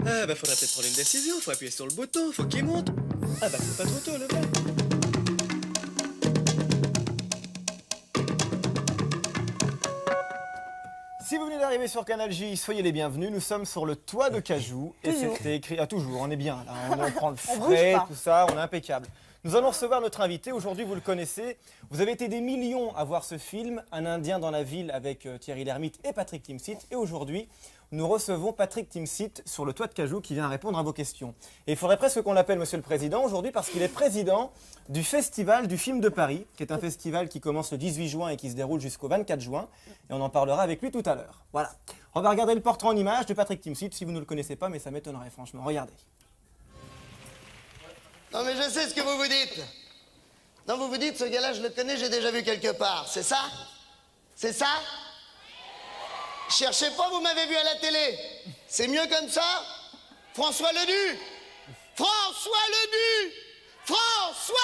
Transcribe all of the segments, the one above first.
Ah bah faudrait peut-être prendre une décision, faut appuyer sur le bouton, faut qu'il monte. Ah bah c'est pas trop tôt le vrai. Si vous venez d'arriver sur Canal J, soyez les bienvenus. Nous sommes sur le toit de Cajou. Et c'était écrit... Ah toujours, on est bien là. On prend le frais, tout ça, on est impeccable. Nous allons recevoir notre invité. Aujourd'hui, vous le connaissez. Vous avez été des millions à voir ce film, Un Indien dans la ville, avec Thierry Lhermitte et Patrick Timsit. Et aujourd'hui, nous recevons Patrick Timsit sur le toit de Cajou qui vient répondre à vos questions. Et il faudrait presque qu'on l'appelle Monsieur le Président aujourd'hui parce qu'il est président du Festival du film de Paris, qui est un festival qui commence le 18 juin et qui se déroule jusqu'au 24 juin. Et on en parlera avec lui tout à l'heure. Voilà. On va regarder le portrait en image de Patrick Timsit, si vous ne le connaissez pas, mais ça m'étonnerait franchement. Regardez. Non mais je sais ce que vous vous dites. Non, vous vous dites, ce gars-là, je le connais, j'ai déjà vu quelque part. C'est ça? C'est ça? Cherchez pas, vous m'avez vu à la télé. C'est mieux comme ça? François Ledu! François Ledu! François!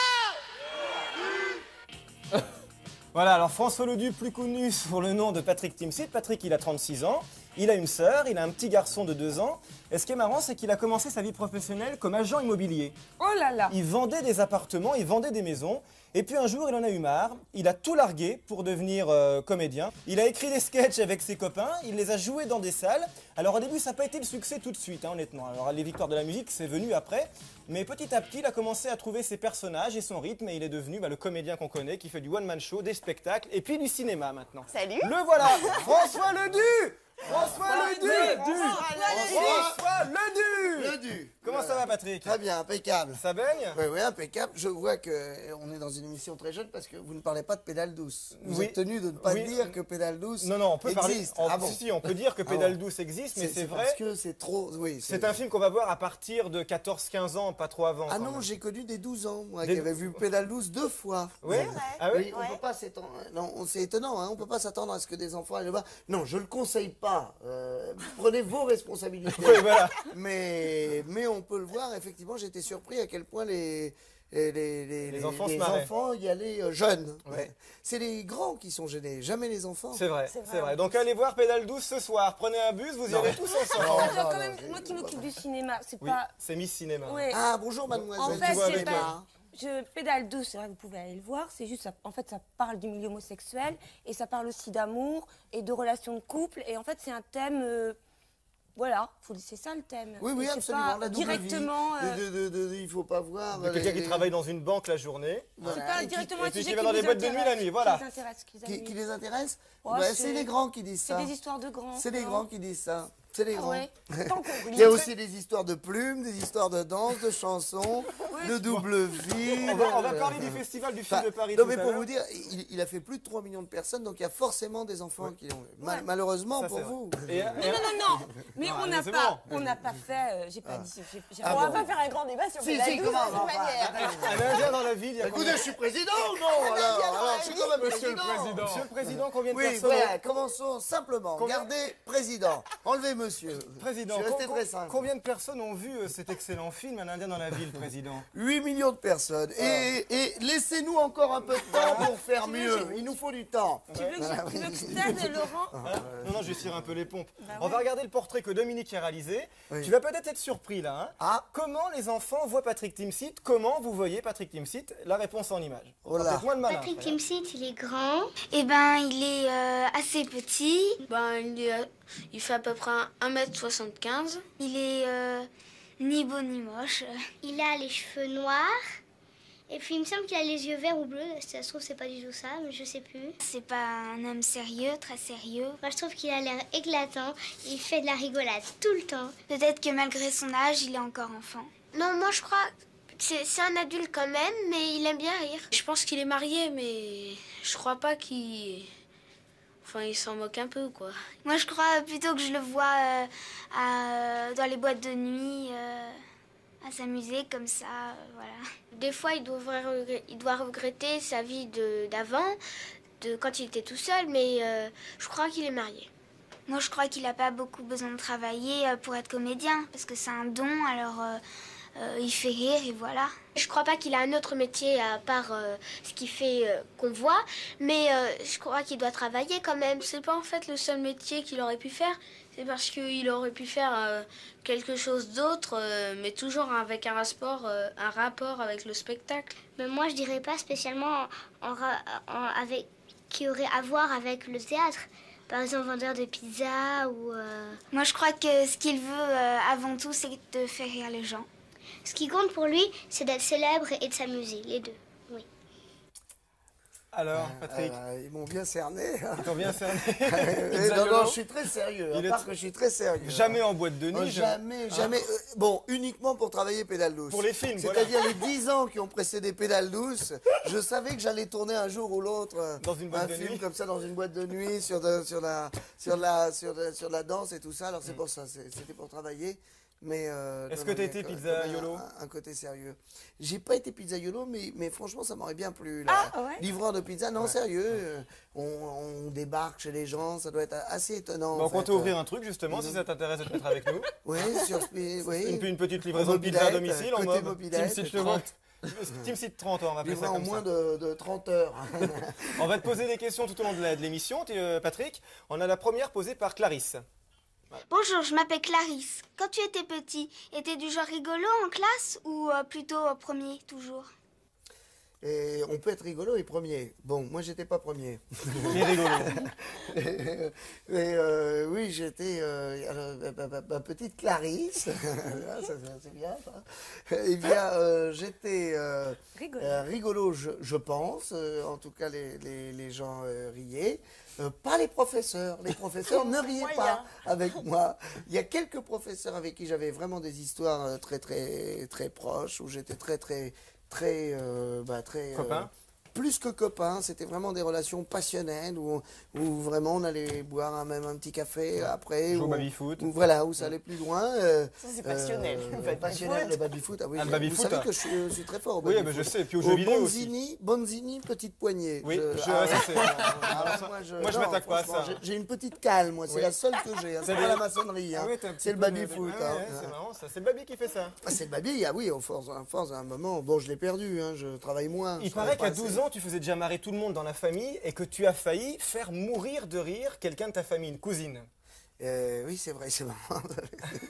Voilà, alors François Ledu, plus connu sous le nom de Patrick Timsit. Patrick, il a 36 ans, il a une sœur, il a un petit garçon de 2 ans. Et ce qui est marrant, c'est qu'il a commencé sa vie professionnelle comme agent immobilier. Oh là là! Il vendait des appartements, il vendait des maisons. Et puis un jour, il en a eu marre, il a tout largué pour devenir comédien. Il a écrit des sketchs avec ses copains, il les a joués dans des salles. Alors au début, ça n'a pas été le succès tout de suite, hein, honnêtement. Alors les victoires de la musique, c'est venu après. Mais petit à petit, il a commencé à trouver ses personnages et son rythme. Et il est devenu le comédien qu'on connaît, qui fait du one-man show, des spectacles et puis du cinéma maintenant. Salut! Le voilà, François Ledu! François Ledu! François Ledu! Ledu! Comment ça va, Patrick? Très bien, impeccable. Ça baigne? Oui, oui, impeccable. Je vois qu'on est dans une émission très jeune parce que vous ne parlez pas de pédale douce. Vous Oui. êtes tenu de ne pas Oui. dire que pédale douce Non, non, on peut parler. existe. Ah Ah bon. si, on peut dire que Ah Pédale bon. douce existe, mais c'est vrai. parce que c'est trop... Oui, C'est un film qu'on va voir à partir de 14-15 ans, pas trop avant. Ah quand non, même. j'ai connu des 12 ans, moi, Des qui avait vu pédale douce 2 fois. Oui. Ah oui. Oui, on peut pas s'étendre. Non, c'est étonnant, hein, on peut pas s'attendre à ce que des enfants aillent le voir. Non, je le conseille pas. Prenez vos responsabilités. Oui, voilà. Mais on peut le voir. Effectivement, j'ai été surpris à quel point les enfants se marraient. enfants y allaient jeunes. Ouais. C'est les grands qui sont gênés, jamais les enfants. C'est vrai, c'est vrai. Donc allez voir Pédale douce ce soir. Prenez un bus, vous y allez tous ensemble. Quand même, moi qui m'occupe du cinéma, c'est Oui, pas... c'est Miss Cinéma. Ouais. Ah, bonjour mademoiselle. En tu fait, vois c'est avec pas... Je pédale douce, c'est vrai que vous pouvez aller le voir, c'est juste, en fait, ça parle du milieu homosexuel et ça parle aussi d'amour et de relations de couple et en fait, c'est un thème... Voilà, c'est ça le thème. Oui, oui, Et c'est absolument. pas La double directement... vie. Il faut pas voir. De quelqu'un qui travaille dans une banque la journée. C'est pas directement un et puis sujet qui va dans les vous boîtes de nuit la nuit, voilà. Qui les intéresse, Qui les intéresse Ouais, Bah, c'est- c'est les grands qui disent C'est ça. des histoires de grands. C'est les non grands qui disent ça. C'est les Ah grands. ouais, pas encore. Il y a aussi des histoires de plumes, des histoires de danse, de chansons, de double vie. On va parler du festival du film Enfin, de Paris non, tout mais à pour l'heure. vous dire, il a fait plus de 3 millions de personnes, donc il y a forcément des enfants qui l'ont vu. Ouais. Malheureusement Ça, pour c'est vrai. vous. Et- Non. Mais Non, on mais n'a c'est pas, bon. on n'a pas fait. J'ai pas dit. Ah on va bon. pas faire un grand débat sur Si, Pédale si, douce comment de toute manière. Un Indien dans la ville, il y a Écoutez, combien... je suis président ou non alors, je suis quand même Monsieur le Président, combien de Oui, personnes... voilà, commençons simplement. Combien- Gardez président. Enlevez monsieur. Président, Je suis resté très simple. combien de personnes ont vu cet excellent film, Un Indien dans la ville, Président? 8 millions de personnes. Et laissez-nous encore un peu de temps pour faire mieux. Il nous faut du temps. Tu veux que je t'aide, Laurent? Hein non, je tire un peu les pompes. Bah On ouais. va regarder le portrait que Dominique a réalisé. Oui. Tu vas peut-être être surpris là. Hein. Ah. Comment les enfants voient Patrick Timsit? Comment vous voyez Patrick Timsit? La réponse en image. Oh là. Peut-être moins de malin. Patrick après, hein. Timsit, il est grand. Et ben, il est assez petit. Il fait à peu près 1m75. Il est ni beau ni moche. Il a les cheveux noirs. Et puis, il me semble qu'il a les yeux verts ou bleus. Si ça se trouve, c'est pas du tout ça, mais je sais plus. C'est pas un homme sérieux, très sérieux. Moi, je trouve qu'il a l'air éclatant. Il fait de la rigolade tout le temps. Peut-être que malgré son âge, il est encore enfant. Non, moi je crois que c'est un adulte quand même, mais il aime bien rire. Je pense qu'il est marié, mais je crois pas qu'il... Enfin, il s'en moque un peu, quoi. Moi, je crois plutôt que je le vois dans les boîtes de nuit, à s'amuser comme ça, voilà. Des fois, il doit regretter sa vie d'avant, de quand il était tout seul, mais je crois qu'il est marié. Moi, je crois qu'il n'a pas beaucoup besoin de travailler pour être comédien, parce que c'est un don, alors il fait rire et voilà. Je crois pas qu'il a un autre métier à part ce qu'il fait qu'on voit, mais je crois qu'il doit travailler quand même. C'est pas en fait le seul métier qu'il aurait pu faire, c'est parce qu'il aurait pu faire quelque chose d'autre, mais toujours avec un rapport avec le spectacle. Mais moi, je dirais pas spécialement avec qui aurait à voir avec le théâtre. Par exemple, vendeur de pizza ou... Moi, je crois que ce qu'il veut avant tout, c'est de faire rire les gens. Ce qui compte pour lui, c'est d'être célèbre et de s'amuser, les deux. Oui. Alors, Patrick, Ils m'ont bien cerné. ils t'ont bien cerné. Non, je suis très sérieux. À part que je suis très sérieux. Jamais en boîte de nuit. Jamais. Bon, uniquement pour travailler Pédale douce. Pour les films, C'est-à-dire les 10 ans qui ont précédé Pédale douce, je savais que j'allais tourner un jour ou l'autre Dans une boîte un de film nuit. comme ça dans une boîte de nuit sur la danse et tout ça. Alors c'est pour ça, c'était pour travailler. Mais Est-ce que t'as été pizzaiolo? Un côté sérieux. J'ai pas été pizzaiolo, mais franchement, ça m'aurait bien plu. Là. Ah, ouais. Livreur de pizza, non, sérieux. On débarque chez les gens, ça doit être assez étonnant. Bon, en on compte fait. ouvrir un truc justement, si ça t'intéresse de te mettre avec nous. Oui, oui. Une petite livraison de pizza à domicile en côté mode mobilette, Team Seat 30. Team Seat 30, on va appeler ça Livré en comme moins ça. de 30 heures. On va te poser des questions tout au long de l'émission, Patrick. On a la première posée par Clarisse. Bonjour, je m'appelle Clarisse. Quand tu étais petit, étais du genre rigolo en classe ou plutôt premier, toujours? Et on peut être rigolo et premier. Bon, moi, j'étais pas premier. Il est rigolo. Mais oui, j'étais ma petite Clarisse. C'est bien, ça. Eh bien, j'étais rigolo, je pense. En tout cas, les gens riaient. Pas les professeurs. Les professeurs ne riaient pas avec moi. Il y a quelques professeurs avec qui j'avais vraiment des histoires très, très, très proches, où j'étais très Copain. plus que copains, c'était vraiment des relations passionnelles où vraiment on allait boire même un petit café après. Jouer au baby-foot. Voilà, où ça allait plus loin. Ça, c'est passionnel. Passionnel, le baby-foot. Ah oui, Ah, le baby-foot, vous savez hein. que je suis très fort au Oui, baby-foot. mais je sais. Et puis aux jeux vidéo aussi. Bonzini, petite poignée. Oui, Ah, ça, c'est- moi, moi, je non, m'attaque pas à franchement, ça. J'ai une petite cale, moi. C'est Oui. la seule que j'ai. Hein. C'est pas la maçonnerie. Hein. Ah ouais, t'as un petit C'est le peu de- baby-foot. Ah ouais, hein. c'est marrant ça. C'est le baby qui fait ça. Ah, c'est le baby, ah oui, à force d'un moment. Bon, je l'ai perdu, hein, je travaille moins. Il je paraît travaille qu'à pas 12 assez. ans, tu faisais déjà marrer tout le monde dans la famille et que tu as failli faire mourir de rire quelqu'un de ta famille, une cousine. Oui, c'est vrai, c'est marrant.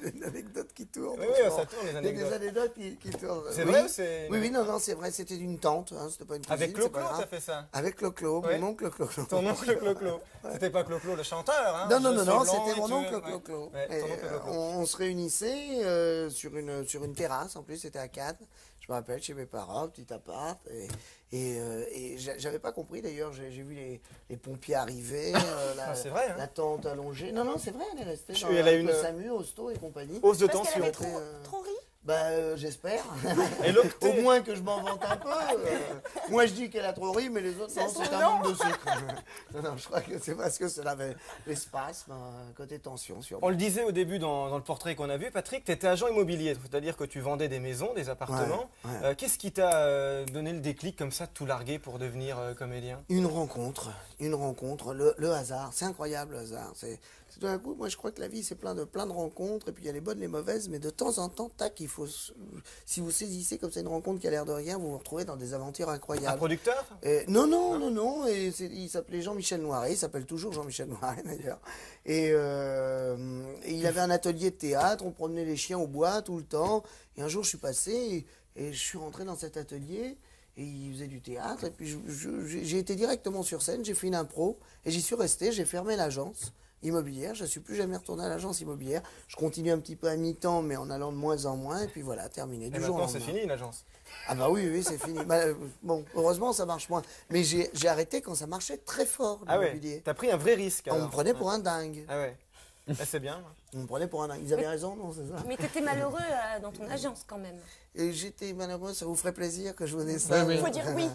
Une anecdote qui tourne. Oui, oui, franchement. ça tourne, les Il y a des anecdotes. anecdotes qui tournent. C'est Oui. vrai ou c'est... Oui, non, c'est vrai, c'était une tante, hein, c'était pas une cousine. Avec c'est pas Clo-Clo, grave. t'as fait ça? Avec Clo-Clo, Ouais. mon oncle Clo-Clo. Ton oncle Clo-Clo. C'était pas Clo-Clo le chanteur, hein? Non, Je suis blanc c'était et mon tu- oncle ouais. Clo-Clo. Ouais, Et, ton oncle Clo-Clo. on se réunissait sur une terrasse, en plus, c'était à Cannes. Je me rappelle, chez mes parents, petit appart. Et j'avais pas compris d'ailleurs, j'ai vu les pompiers arriver, Ah, c'est vrai, hein. la tente allongée. Non, c'est vrai, elle est restée dans Elle a avec une- le SAMU, Hosto et compagnie. Hausse de Parce qu'elle tension. avait C'était, trop ri. J'espère. Et l'octet. Au moins que je m'en vante un peu. Moi, je dis qu'elle a trop ri, mais les autres, Ça non, se c'est trouve, un manque de sucre. Non, je crois que c'est parce que cela avait les spasmes, côté tension, sûrement. On le disait au début dans le portrait qu'on a vu, Patrick, tu étais agent immobilier, c'est-à-dire que tu vendais des maisons, des appartements. Ouais. Qu'est-ce qui t'a donné le déclic comme ça de tout larguer pour devenir comédien? Une rencontre, le hasard, c'est incroyable le hasard. C'est tout d'un coup, moi je crois que la vie c'est plein de rencontres, et puis il y a les bonnes, les mauvaises, mais de temps en temps, tac, si vous saisissez comme c'est une rencontre qui a l'air de rien, vous vous retrouvez dans des aventures Un incroyables. producteur? Non, et il s'appelait Jean-Michel Noiret, il s'appelle toujours Jean-Michel Noiret d'ailleurs. Et il avait un atelier de théâtre, on promenait les chiens au bois tout le temps, et un jour je suis passé, et je suis rentré dans cet atelier, et il faisait du théâtre, et puis j'ai été directement sur scène, j'ai fait une impro, et j'y suis resté, j'ai fermé l'agence immobilière, je ne suis plus jamais retourné à l'agence immobilière, je continue un petit peu à mi-temps, mais en allant de moins en moins, et puis voilà, terminé, Et du jour au maintenant c'est lendemain. fini l'agence. Ah bah oui, c'est fini. Bon, heureusement ça marche moins, mais j'ai arrêté quand ça marchait très fort, Ah ouais, l'immobilier. t'as pris un vrai risque On me alors. prenait pour un dingue. Ah ouais, Ah, c'est bien. On me prenait pour un dingue. Ils avaient raison, non, c'est ça? Mais t'étais malheureux dans ton agence quand même. Et j'étais malheureux, ça vous ferait plaisir que je vous dise ça? Il faut dire oui.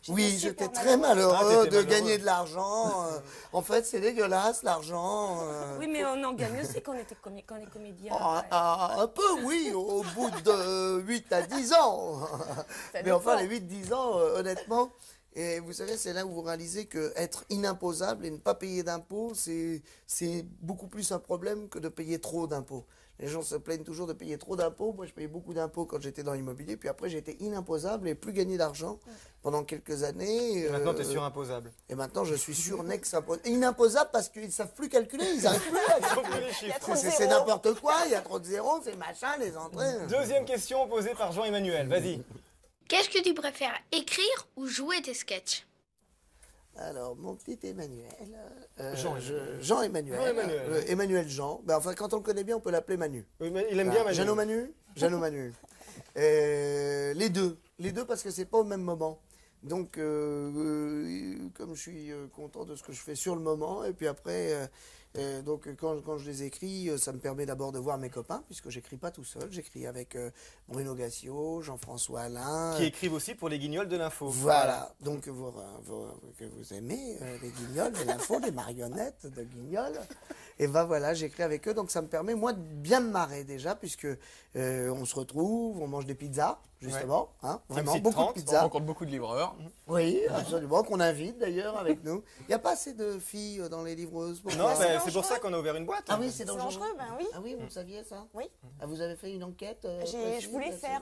Oui, J'étais j'étais super très Ah, malheureux t'étais de malheureux. gagner de l'argent. En fait, c'est dégueulasse, l'argent. Oui, mais on en gagne aussi quand on est comédien. Un peu, oui, au bout de 8 à 10 ans. Ça Mais enfin, dépend. les 8-10 ans, honnêtement, Et vous savez, c'est là où vous réalisez que être inimposable et ne pas payer d'impôts, c'est beaucoup plus un problème que de payer trop d'impôts. Les gens se plaignent toujours de payer trop d'impôts. Moi, je payais beaucoup d'impôts quand j'étais dans l'immobilier. Puis après, j'ai été inimposable et plus gagné d'argent pendant quelques années. Et maintenant, tu es surimposable. Et maintenant, je suis surnex imposable. Inimposable parce qu'ils ne savent plus calculer. Ils n'arrivent plus à calculer les chiffres. C'est n'importe quoi. Il y a trop de zéros, c'est machin, les entrées. Deuxième question posée par Jean-Emmanuel. Vas-y. Qu'est-ce que tu préfères, écrire ou jouer tes sketchs? Alors, mon petit Emmanuel, Jean-Emmanuel. Jean-Emmanuel, Emmanuel Jean, ben, enfin, quand on le connaît bien, on peut l'appeler Manu. Oui, mais il aime bien Manu. Jeannot Manu. Jeannot Manu. Les deux parce que c'est pas au même moment. Donc, comme je suis content de ce que je fais sur le moment, et puis après, donc quand je les écris, ça me permet d'abord de voir mes copains, puisque j'écris pas tout seul, j'écris avec Bruno Gassio, Jean-François Alain. Qui écrivent aussi pour les Guignols de l'info. Voilà, donc que vous aimez, les Guignols de l'info, les marionnettes de Guignols. Et ben voilà, j'écris avec eux, donc ça me permet, moi, de bien me marrer déjà, puisque on se retrouve, on mange des pizzas, justement, hein, vraiment, beaucoup de pizzas. On rencontre beaucoup de livreurs. Oui, absolument, qu'on invite d'ailleurs avec nous. Il n'y a pas assez de filles dans les livreuses pour Non, ça. ben, c'est pour ça qu'on a ouvert une boîte. Ah oui, c'est dangereux. Ben oui. Ah oui, vous le saviez ça? Oui. Ah, vous avez fait une enquête Je voulais faire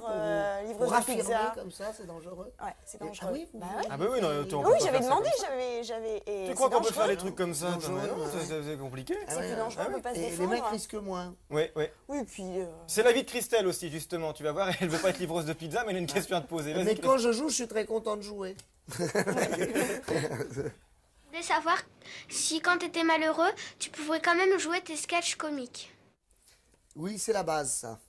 livreuse pour de affirmer pizza. comme ça, c'est dangereux. Ouais, c'est dangereux. Ah oui, vous- Bah ouais. Ah bah oui, non, on peut Oui, pas j'avais faire ça demandé, comme ça. j'avais. Tu crois qu'on peut faire des trucs comme ça? Dangereux, Non, ouais. c'est compliqué. Ah C'est ouais, plus dangereux, on peut pas se Et les défendre. mecs risquent moins. Oui, oui. Oui, puis. C'est l'avis de Christelle aussi, justement. Tu vas voir, elle veut pas être livreuse de pizza, mais elle a une question à te poser. Vas-y, Mais Christelle. quand je joue, je suis très content de jouer. Je voulais savoir si quand tu étais malheureux, tu pouvais quand même jouer tes sketchs comiques. Oui, c'est la base, ça.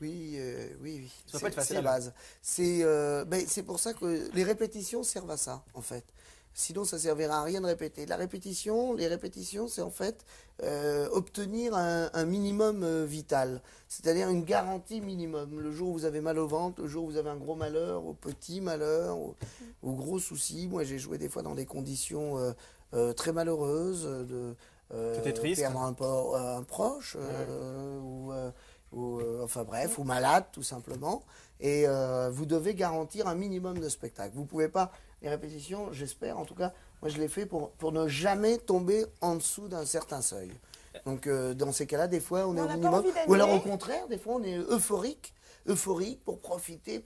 Oui, oui. Ça peut être C'est facile. la base. C'est pour ça que les répétitions servent à ça, en fait. Sinon, ça servira à rien de répéter. La répétition, les répétitions, c'est en fait obtenir un minimum vital, c'est-à-dire une garantie minimum. Le jour où vous avez mal au ventre, le jour où vous avez un gros malheur, au petit malheur, au gros souci. Moi, j'ai joué des fois dans des conditions très malheureuses, T'étais triste? perdre un proche, enfin bref, ou malade tout simplement. Et vous devez garantir un minimum de spectacle. Vous pouvez pas, les répétitions, j'espère, en tout cas, moi je l'ai fait pour ne jamais tomber en dessous d'un certain seuil. Donc dans ces cas-là, des fois on est on au n'a pas minimum. envie Ou alors au d'annuler. contraire, des fois on est euphorique pour profiter.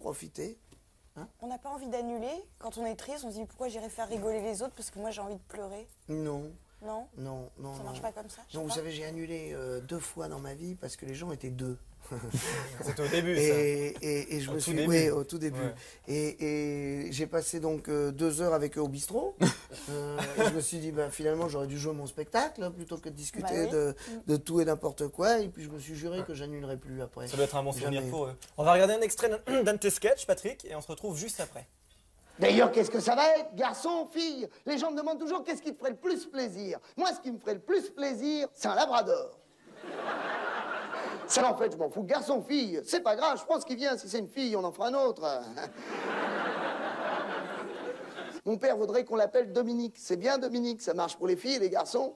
On n'a pas envie d'annuler. Quand on est triste, on se dit pourquoi j'irais faire rigoler les autres parce que moi j'ai envie de pleurer. Non, Non, non. ça marche pas comme ça. je sais Non, vous pas. savez, j'ai annulé 2 fois dans ma vie parce que les gens étaient 2. C'était au début, ça. Et je Au me tout suis, début. oui, au tout début. Ouais. Et j'ai passé donc 2 heures avec eux au bistrot. Et je me suis dit, finalement, j'aurais dû jouer mon spectacle hein, plutôt que de discuter Bah de tout et n'importe quoi. Et puis je me suis juré que j'annulerais plus après. Ça doit être un bon souvenir Jamais. pour eux. On va regarder un extrait d'un de tes sketchs, Patrick, et on se retrouve juste après. D'ailleurs, qu'est-ce que ça va être, garçon, fille? Les gens me demandent toujours qu'est-ce qui te ferait le plus plaisir. Moi, ce qui me ferait le plus plaisir, c'est un labrador. Ça, en fait, je m'en fous. Garçon, fille, c'est pas grave, je pense qu'il vient. Si c'est une fille, on en fera un autre. Mon père voudrait qu'on l'appelle Dominique. C'est bien Dominique, ça marche pour les filles et les garçons.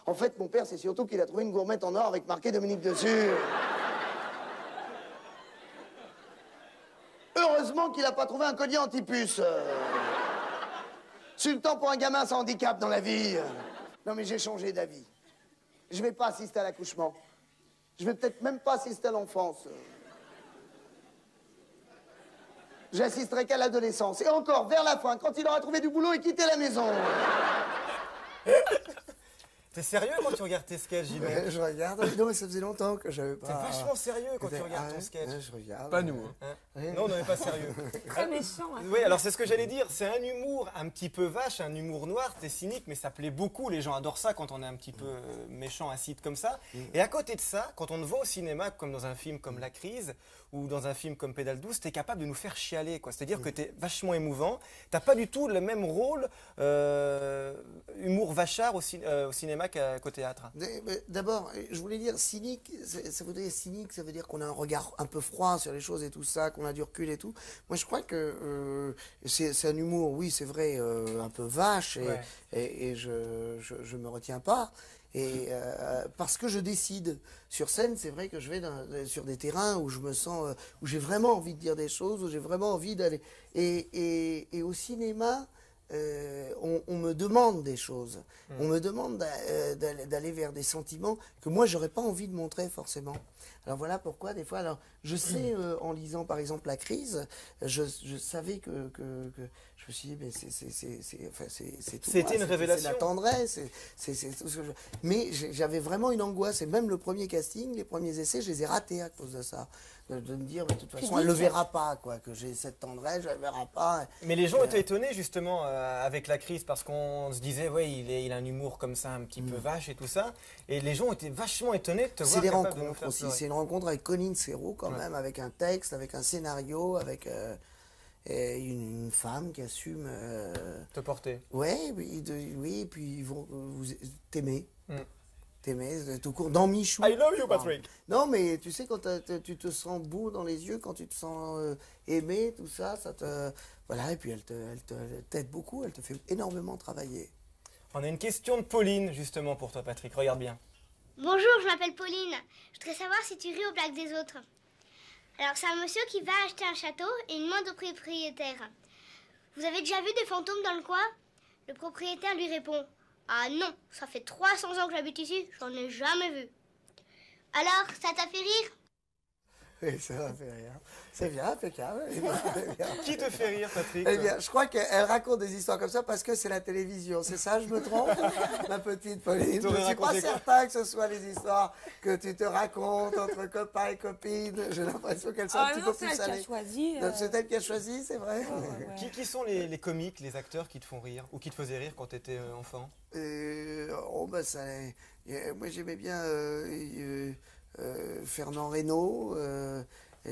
En fait, mon père, c'est surtout qu'il a trouvé une gourmette en or avec marqué Dominique dessus. Heureusement qu'il n'a pas trouvé un collier anti-puce. C'est le temps pour un gamin sans handicap dans la vie. Non, mais j'ai changé d'avis. Je vais pas assister à l'accouchement. Je vais peut-être même pas assister à l'enfance. J'assisterai qu'à l'adolescence. Et encore, vers la fin, quand il aura trouvé du boulot et quitté la maison. T'es sérieux quand tu regardes tes sketchs, Gino? Je regarde. Non, mais ça faisait longtemps que j'avais pas. T'es vachement sérieux quand tu regardes ton sketch. Je regarde. Pas nous. Hein? Non, on n'est pas sérieux. Très méchant. hein. Oui, alors c'est ce que j'allais dire. C'est un humour un petit peu vache, un humour noir, c'est cynique, mais ça plaît beaucoup. Les gens adorent ça quand on est un petit peu méchant, acide comme ça. Et à côté de ça, quand on te voit au cinéma, comme dans un film comme La Crise, ou dans un film comme Pédale douce, t'es capable de nous faire chialer, quoi. C'est-à-dire que t'es vachement émouvant. T'as pas du tout le même rôle humour vachard au cinéma qu'au théâtre. Mais d'abord, je voulais dire cynique, ça veut dire cynique, ça veut dire qu'on a un regard un peu froid sur les choses et tout ça, qu'on a du recul et tout. Moi, je crois que c'est un humour, oui, c'est vrai, un peu vache et je me retiens pas. Et parce que je décide sur scène, c'est vrai que je vais sur des terrains où je me sens, où j'ai vraiment envie de dire des choses, où j'ai vraiment envie d'aller. Et au cinéma, on me demande des choses. On me demande d'aller vers des sentiments que moi, j'aurais pas envie de montrer forcément. Alors voilà pourquoi, des fois, alors, je sais, en lisant par exemple La Crise, je savais que je me suis dit, mais c'est tout. C'était une révélation. C'est la tendresse, c'est tout ce que mais j'avais vraiment une angoisse. Et même le premier casting, les premiers essais, je les ai ratés à cause de ça. De me dire, mais de toute façon, elle ne le verra pas, quoi, que j'ai cette tendresse, elle ne le verra pas. Mais les gens étaient étonnés justement avec La Crise parce qu'on se disait, ouais, il a un humour comme ça, un petit peu vache et tout ça. Et les gens étaient vachement étonnés de te voir. C'est des capable de nous rencontres faire aussi. pleurer. C'est une rencontre avec Colline Serrault, quand même, avec un texte, avec un scénario, avec une femme qui assume. Te porter. Ouais, oui, et puis ils vont t'aimer. T'aimer, tout court, dans Michou. I love you, Patrick. Non, mais tu sais, quand tu te sens beau dans les yeux, quand tu te sens aimé, tout ça, ça te... Voilà, et puis elle t'aide beaucoup, elle te fait énormément travailler. On a une question de Pauline, justement, pour toi, Patrick. Regarde bien. Bonjour, je m'appelle Pauline. Je voudrais savoir si tu ris aux blagues des autres. Alors, c'est un monsieur qui va acheter un château et il demande au propriétaire. Vous avez déjà vu des fantômes dans le coin? Le propriétaire lui répond. Ah non, ça fait 300 ans que j'habite ici, j'en ai jamais vu. Alors, ça t'a fait rire? Oui, ça m'a fait rire. C'est bien, impeccable. Qui te fait rire, Patrick? Eh bien, je crois qu'elle raconte des histoires comme ça parce que c'est la télévision. C'est ça, je me trompe, ma petite Pauline? Je ne suis pas certain que ce soit les histoires que tu te racontes entre copains et copines. J'ai l'impression qu'elles sont un petit peu plus salées. C'est elle qui a choisi, c'est vrai. Qui sont les comiques, les acteurs qui te font rire ou qui te faisaient rire quand tu étais enfant? Moi, j'aimais bien Fernand Reynaud.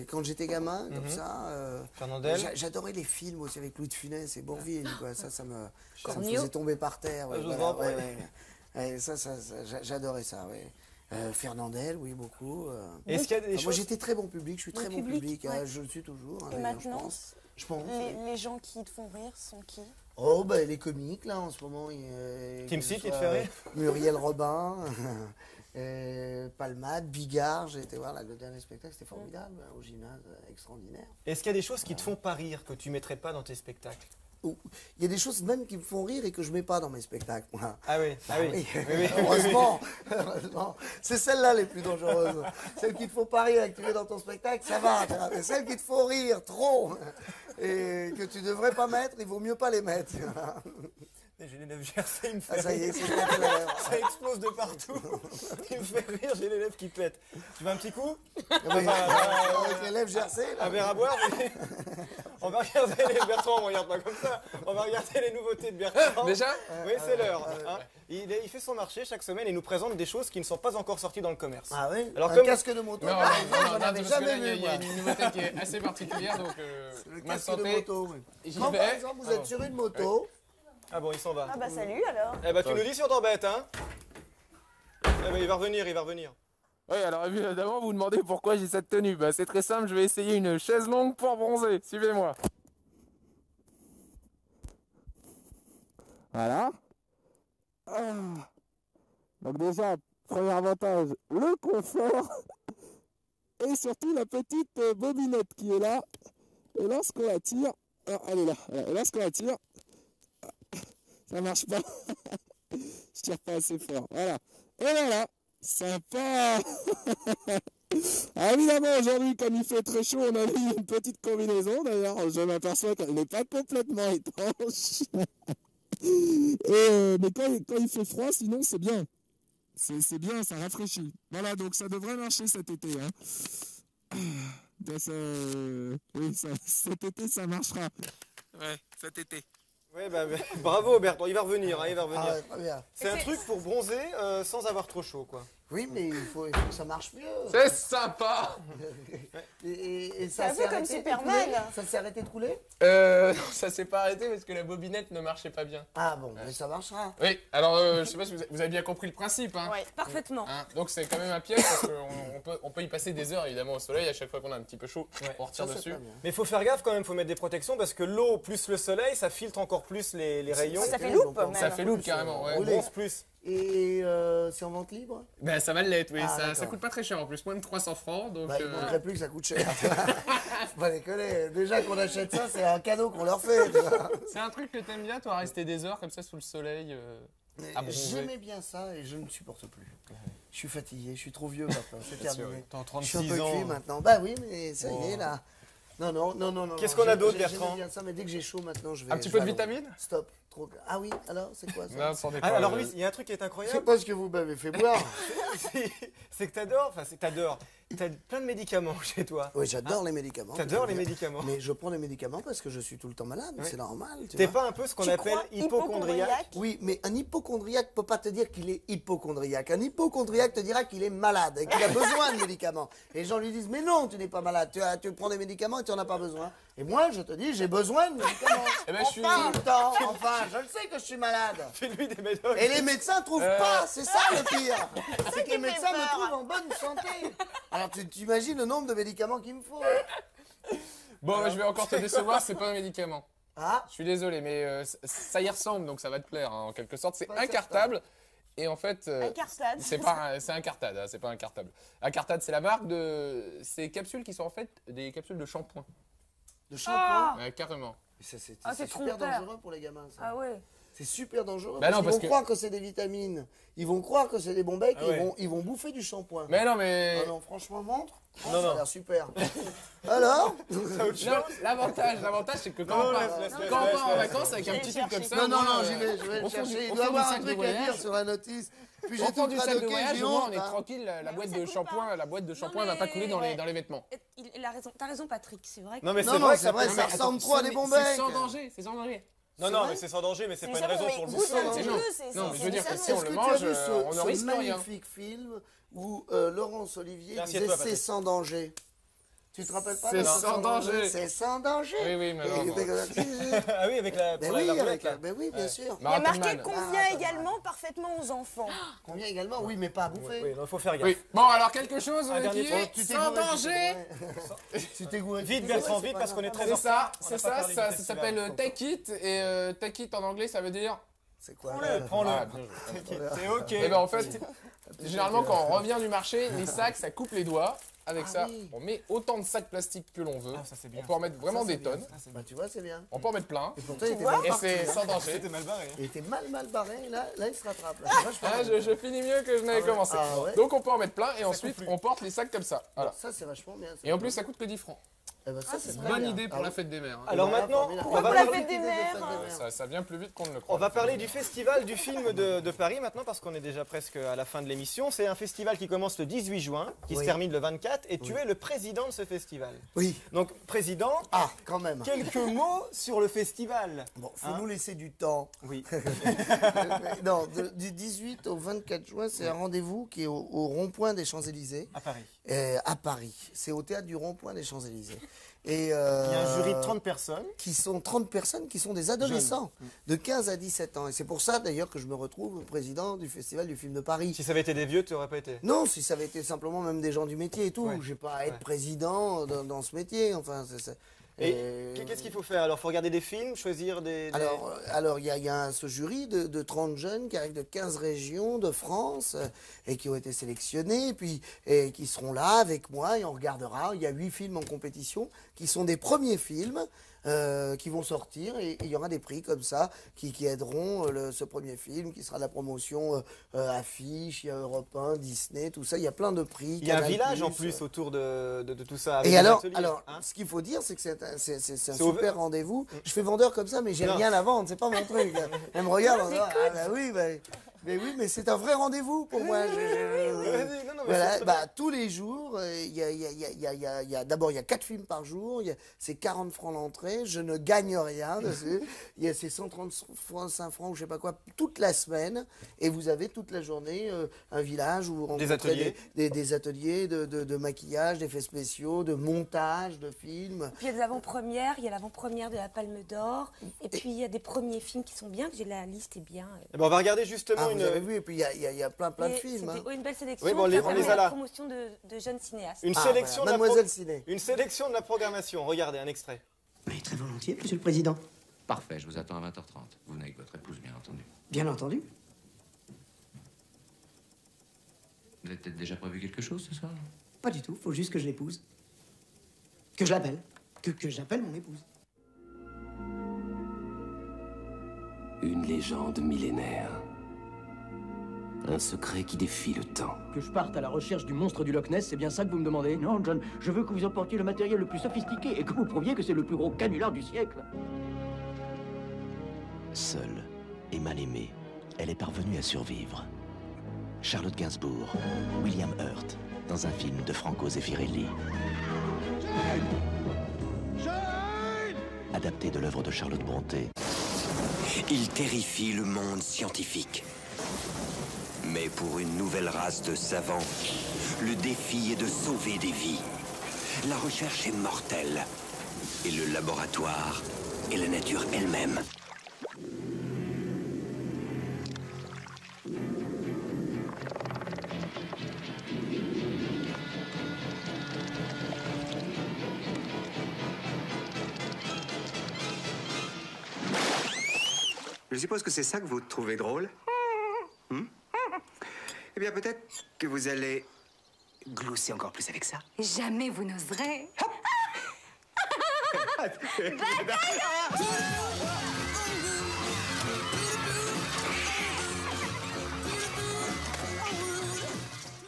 Quand j'étais gamin, comme ça. Fernandel. J'adorais les films aussi avec Louis de Funès et Bourvil. Quoi. Ça me faisait tomber par terre. J'adorais ça. Fernandel, oui, beaucoup. Est-ce qu'il y a des choses... Moi, j'étais très bon public. Je suis très bon public. Je le suis toujours. Et maintenant, je pense. Les gens qui te font rire sont qui? Oh, bah, les comiques, là, en ce moment. Kimsi qui te fait rire? Muriel Robin. Palmade, Bigard, j'ai été voir le dernier spectacle, c'était formidable, au gymnase, extraordinaire. Est-ce qu'il y a des choses qui te font pas rire, que tu mettrais pas dans tes spectacles? Il y a des choses même qui me font rire et que je mets pas dans mes spectacles. Moi. Ah oui, oui. Heureusement, c'est celles-là les plus dangereuses. Celles qui te font pas rire et que tu mets dans ton spectacle, ça va. Mais celles qui te font rire trop et que tu devrais pas mettre, il vaut mieux pas les mettre. J'ai les lèvres gercées, il me fait ça y est, rire. Ça explose de partout. Il me fait rire, j'ai les lèvres qui pètent. Tu veux un petit coup? Avec les lèvres gercées. Un verre à boire? On va regarder les Bertrand, on regarde pas comme ça. On va regarder les nouveautés de Bertrand. Déjà? Oui, c'est l'heure. Il fait son marché chaque semaine et nous présente des choses qui ne sont pas encore sorties dans le commerce. Ah oui? Alors, un casque de moto. Non, j'en avais jamais vu. Il y a une nouveauté qui est assez particulière, donc le casque de moto. Quand par exemple vous êtes sur une moto. Ah bon, il s'en va. Ah bah salut alors. Eh bah tu nous dis si on t'embête, hein. Eh bah il va revenir, Oui, alors évidemment, vous vous demandez pourquoi j'ai cette tenue. Bah, c'est très simple, je vais essayer une chaise longue pour bronzer. Suivez-moi. Voilà. Donc déjà, premier avantage, le confort. Et surtout la petite bobinette qui est là. Et lorsqu'on la tire... elle est là. Et lorsqu'on la tire... Ça marche pas. Je tire pas assez fort. Voilà. Et voilà. Sympa. Ah, évidemment, aujourd'hui, comme il fait très chaud, on a mis une petite combinaison. D'ailleurs, je m'aperçois qu'elle n'est pas complètement étanche. Mais quand il fait froid, sinon, c'est bien. C'est bien, ça rafraîchit. Voilà, donc ça devrait marcher cet été. Hein. Oui, cet été, ça marchera. Ouais, cet été. Oui, bah, bravo Bertrand, il va revenir. Ah, très bien. C'est un truc pour bronzer sans avoir trop chaud, quoi. Oui, mais il faut que ça marche mieux. C'est sympa. Et c'est un peu comme Superman. Ça s'est arrêté de couler? Non, ça s'est pas arrêté parce que la bobinette ne marchait pas bien. Ah bon, mais ça marchera. Oui, alors je sais pas si vous avez bien compris le principe. Hein. Oui, parfaitement. Hein, donc c'est quand même un piège parce qu'on peut y passer des heures évidemment au soleil à chaque fois qu'on a un petit peu chaud, on retire dessus. Mais il faut faire gaffe quand même, il faut mettre des protections parce que l'eau plus le soleil, ça filtre encore plus les rayons. Ça fait loupe. Ça fait loupe carrément, ouais. On bronze plus. Et c'est en vente libre? Ben ça va l'être, oui. Ah, Ça d'accord. coûte pas très cher en plus, moins de 300 francs. Donc, Bah, il ne manquerait plus que ça coûte cher. Faut pas déconner. Déjà qu'on achète ça, c'est un cadeau qu'on leur fait. tu vois. C'est un truc que t'aimes bien, toi, rester des heures comme ça sous le soleil à bronzer. J'aimais bien ça et je ne supporte plus. Je suis fatigué, je suis trop vieux maintenant, c'est Bien sûr, terminé. T'as Je suis un 36 peu ans. cuit maintenant. Bah oui, mais ça y est là. Non. Qu'est-ce qu'on a d'autre, J'aimais Bertrand? bien ça, mais dès que j'ai chaud maintenant, je vais. Un petit je peu vais de à Londres. vitamine? Stop. Trop... Ah oui, alors c'est quoi ça? Non, sans Ah, déconner. alors oui, il y a un truc qui est Je sais incroyable. pas ce que vous m'avez fait boire. C'est que t'adores, enfin c'est que t'adores. T'as plein de médicaments chez toi. Oui, j'adore les médicaments. T'adores les je veux dire. médicaments. Mais je prends des médicaments parce que je suis tout le temps malade, Ouais. c'est normal. tu T'es vois. pas un peu ce qu'on Tu appelle crois hypochondriaque? Oui, mais un hypochondriaque peut pas te dire qu'il est hypochondriaque. Un hypochondriaque te dira qu'il est malade et qu'il a besoin de médicaments. Et les gens lui disent, mais non, tu n'es pas malade, tu prends des médicaments et tu n'en as pas besoin. Et moi, je te dis, j'ai besoin de médicaments. Eh ben, je suis... Tout le temps, enfin, je le sais que je suis malade. Fais-lui des médocs. Et les médecins trouvent pas, c'est ça le pire. C'est que les qui fait médecins me peur. trouvent en bonne santé. Alors tu imagines le nombre de médicaments qu'il me faut. Bon, je vais encore te décevoir, c'est pas un médicament. Ah, Je suis désolé, mais ça y ressemble, donc ça va te plaire, hein, en quelque sorte. C'est Pas incartable. Et en fait, Un cartade. c'est un cartade, hein, c'est pas un cartable. Un cartade, c'est la marque de ces capsules qui sont en fait des capsules de shampoing. de shampoing. Ouais, carrément. C'est Ah, c'est super trompeur. dangereux pour les gamins. Ça. Ah ouais. C'est super dangereux Bah parce non, qu'ils parce vont que- croire que c'est des vitamines. Ils vont croire que c'est des bons becs Ah et ouais. ils vont bouffer du shampoing. Mais non, mais... Ah non, franchement, montre. Oh, Non, ça non. a l'air super. Alors Non, l'avantage, c'est que quand Non, on part, laisse, quand on laisse, part en laisse. vacances avec un petit tube comme ça... Non, moi, j'y vais, je vais le au fond du- chercher. Il au doit fond du avoir un sac de truc à voyage. dire sur la notice. Puis Au j'ai fond tout du sac de tradoqué, voyage, j'ai au moins, honte. on est hein. tranquille, la Mais boîte ça de coûte shampoing, pas. la boîte de shampoing Non, va pas mais- couler dans ouais. les vêtements. Il a raison. T'as raison, Patrick. C'est vrai. Non mais Non, c'est non, vrai, c'est vrai, peut- ça ressemble trop à des bons becs. C'est sans danger, c'est sans danger. Non, C'est non, vrai mais c'est sans danger, mais c'est Mais pas une ça va, raison mais pour le goûte bouffer. un petit non. peu, c'est Non, mais je veux dire que ça, si on Est-ce le que mange, tu as vu on ne ce risque rien. magnifique film où Laurence Olivier Tiens, disait assieds-toi, c'est Patrick. sans danger? Tu te rappelles pas C'est de sans danger. C'est sans danger. Oui, oui, Et mais il non. était comme ça. Ah oui, avec la, Ben pour la oui, boulette, avec là. ben oui, bien sûr. Il y a Marathon marqué Man. convient Ah, également parfaitement aux enfants. Combien également? Oui, mais pas à bouffer. Oui, il faut faire gaffe. Oui. Bon, alors quelque chose Un dernier qui point. est Tu t'es sans gouré, danger. Tu t'es gouré. Vite, Bertrand, vite, parce qu'on est très C'est en retard. ça, On c'est n'a pas ça, parlé du ça festival. s'appelle Take It. Et Take It en anglais, ça veut dire... C'est quoi? Prends-le. Ah, bien joué. C'est ok. Et ben en fait, généralement quand on revient du marché, les sacs, ça coupe les doigts. Avec Ah ça, oui. on met autant de sacs plastiques que l'on veut. Ah, ça, c'est bien. On peut en mettre vraiment Ça, c'est des tonnes. Ça, c'est Bah bien. tu vois, c'est bien. On peut en mettre plein. Et pourtant, il était vois mal Et parti. c'est sans danger. C'était mal barré. hein. Il était mal barré. Là, il se rattrape. Là. Vachement Ah, bien. je finis mieux que je n'avais Ah ouais. commencé. Ah ouais. Donc on peut en mettre plein et ensuite coupe plus. on porte les sacs comme ça. Voilà. Ça, c'est vachement bien. Et en plus ça coûte que 10 francs. Eh ben, ça, c'est très Bonne bien. idée pour Ah la oui. fête des mères. hein. Alors Voilà, maintenant, formidable. on va Pour la parler- fête des mères. Ça vient plus vite qu'on ne le croit. On va parler du festival du film de Paris maintenant parce qu'on est déjà presque à la fin de l'émission. C'est un festival qui commence le 18 juin, qui se Oui. termine le 24 et tu Oui. es le président de ce festival. Oui. Donc président, Ah, quand même. quelques mots sur le festival. Bon, faut Hein nous laisser du temps. Oui. Non, du 18 au 24 juin, c'est un rendez-vous qui est au rond-point des Champs-Élysées, À Paris. à Paris. C'est au théâtre du rond-point des Champs-Élysées. Et Il y a un jury de 30 personnes. qui sont 30 personnes qui sont des adolescents de 15 à 17 ans. Et c'est pour ça d'ailleurs que je me retrouve président du Festival du film de Paris. Si ça avait été des vieux, tu n'aurais pas été. Non, si ça avait été simplement même des gens du métier et tout, Ouais. j'ai pas à être Ouais. président dans ce métier. Enfin, Et qu'est-ce qu'il faut faire? Alors, il faut regarder des films, choisir des... Alors, il y a ce jury de 30 jeunes qui arrivent de 15 régions de France et qui ont été sélectionnés, et qui seront là avec moi et on regardera. Il y a 8 films en compétition qui sont des premiers films qui vont sortir et il y aura des prix comme ça qui aideront ce premier film qui sera la promotion affiche, il y a Europe 1, Disney, tout ça. Il y a plein de prix. Il y a un Canal+, village en plus autour de tout ça. avec Et des alors, ateliers, hein. ce qu'il faut dire, c'est que c'est un C'est ouvert. super rendez-vous. Je fais vendeur comme ça, mais j'ai Non. rien à vendre, c'est pas mon truc. Elle me regarde en disant, ah bah oui, mais oui, mais c'est un vrai rendez-vous pour moi. Vas-y, non, mais Voilà, c'est très bah, tous les jours, d'abord il y a 4 films par jour, c'est 40 francs l'entrée, je ne gagne rien dessus. C'est 135 francs ou je sais pas quoi toute la semaine, et vous avez toute la journée un village où vous rencontrez ateliers. des ateliers de maquillage, d'effets spéciaux, de montage, de films. Puis il y a des avant-premières, il y a l'avant-première de la Palme d'Or, et puis il y a des premiers films qui sont bien, que j'ai la liste est bien. Eh ben, on va regarder justement Ah, vous avez vu, et puis il y a plein de Et films. hein. c'était une belle sélection. Oui, bon, qui on permet les a là. la promotion de jeunes cinéastes. une Ah, sélection voilà, de la Mademoiselle Ciné. une sélection de la programmation. Regardez un extrait. Oui, très volontiers, Monsieur le Président. Parfait, je vous attends à 20h30. Vous venez avec votre épouse, bien entendu. Bien entendu. avez peut-être déjà prévu quelque chose ce soir? Pas du tout, faut juste que je l'épouse. Que je l'appelle. Que j'appelle mon épouse. Une légende millénaire. Un secret qui défie le temps. Que je parte à la recherche du monstre du Loch Ness, c'est bien ça que vous me demandez? Non, John, je veux que vous apportiez le matériel le plus sophistiqué et que vous prouviez que c'est le plus gros canular du siècle. Seule et mal aimée, elle est parvenue à survivre. Charlotte Gainsbourg, William Hurt, dans un film de Franco Zeffirelli. Adapté de l'œuvre de Charlotte Brontë. Il terrifie le monde scientifique. Mais pour une nouvelle race de savants, le défi est de sauver des vies. La recherche est mortelle. Et le laboratoire est la nature elle-même. Je suppose que c'est ça que vous trouvez drôle. Eh bien, peut-être que vous allez glousser encore plus avec ça. Jamais vous n'oserez.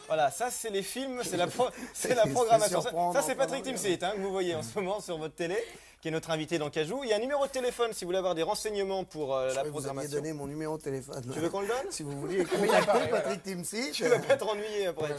Voilà, ça c'est les films, c'est la programmation. Ça c'est Patrick Timsit que vous voyez en ce moment sur votre télé, qui est notre invité dans Cajou. Il y a un numéro de téléphone si vous voulez avoir des renseignements pour la programmation. Vous donné mon numéro de téléphone. Tu veux qu'on le donne? Si vous voulez contacter Patrick Timsit. Tu ne vas pas te ennuyer après.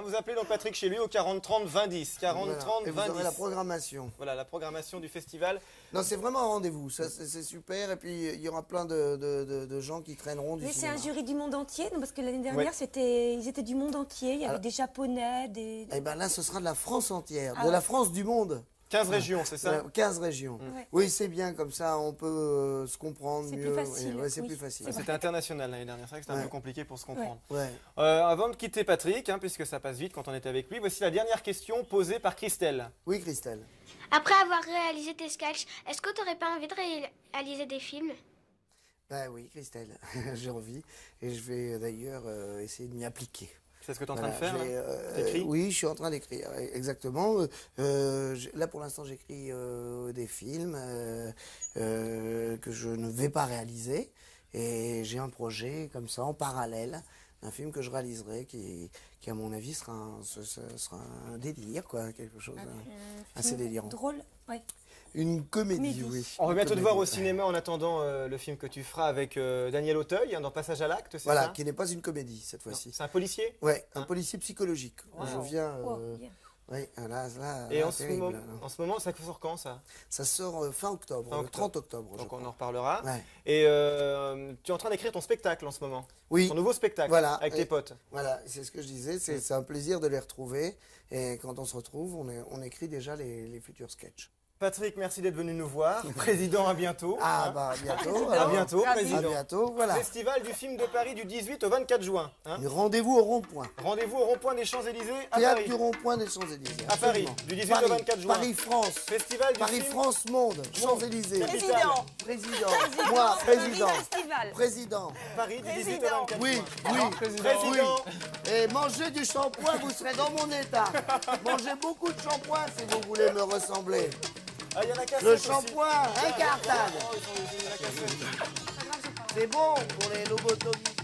Vous appelez donc Patrick chez lui au 40 30 20 10. 40 30 20 10. Et vous aurez la programmation. Voilà, la programmation du festival. Non, c'est vraiment un rendez-vous. C'est super. Et puis il y aura plein de gens qui traîneront du Mais c'est cinéma. un jury du monde entier, non, parce que l'année dernière, ils étaient du monde entier. Il y avait des Japonais, des... Eh bien là, ce sera de la France entière, Ah de la ouais. France du monde. 15 régions, c'est ça? 15 régions. Ouais. Oui, c'est bien, comme ça on peut se comprendre C'est mieux. plus facile, Ouais, c'est oui. plus facile. C'était international l'année dernière, c'est vrai que c'était un peu compliqué pour se comprendre. Ouais. Avant de quitter Patrick, puisque ça passe vite quand on est avec lui, voici la dernière question posée par Christelle. Oui, Christelle. Après avoir réalisé tes sketchs, est-ce que tu n'aurais pas envie de réaliser des films? Ben oui, Christelle, j'ai envie. Et je vais d'ailleurs essayer de m'y appliquer. C'est ce que tu es en train de faire là Oui, je suis en train d'écrire, exactement. Là, pour l'instant, j'écris des films que je ne vais pas réaliser. Et j'ai un projet comme ça, en parallèle, un film que je réaliserai qui à mon avis, sera un délire, quoi, quelque chose assez délirant. Drôle, ouais. Une comédie, oui. On va bientôt te voir au cinéma en attendant le film que tu feras avec Daniel Auteuil, dans Passage à l'acte, c'est Voilà, ça? qui n'est pas une comédie cette fois-ci. C'est un policier? Oui, un policier psychologique. Wow. Je viens... Bien. Oui, là, Et en ce moment, ça sort quand ça? Ça sort fin octobre, le 30 octobre. Donc on en reparlera. Ouais. Et tu es en train d'écrire ton spectacle en ce moment? Oui. Ton nouveau spectacle, voilà. avec tes potes? Voilà, c'est ce que je disais, c'est un plaisir de les retrouver. Et quand on se retrouve, on écrit déjà les futurs sketchs. Patrick, merci d'être venu nous voir. Président, à bientôt. Ah, bah, à bientôt. À bientôt, président. À bientôt, voilà. Festival du film de Paris du 18 au 24 juin. Rendez-vous au rond-point. Rendez-vous au rond-point des Champs-Élysées à Théâtre Paris. du rond-point des Champs-Élysées. À Paris, du 18 au 24 juin. Paris-France. Festival du Paris-France Monde. Champs-Élysées. Président. Président. Moi, président. Festival. Président. Paris du 18 au 24 Oui, juin. oui, Président. Et mangez du shampoing, vous serez dans mon état. Mangez beaucoup de shampoing si vous voulez me ressembler. Ah, il y a la cassette Le aussi. shampoing, incartade. Oh, ils ont la cassette. C'est bon pour les lobotomies.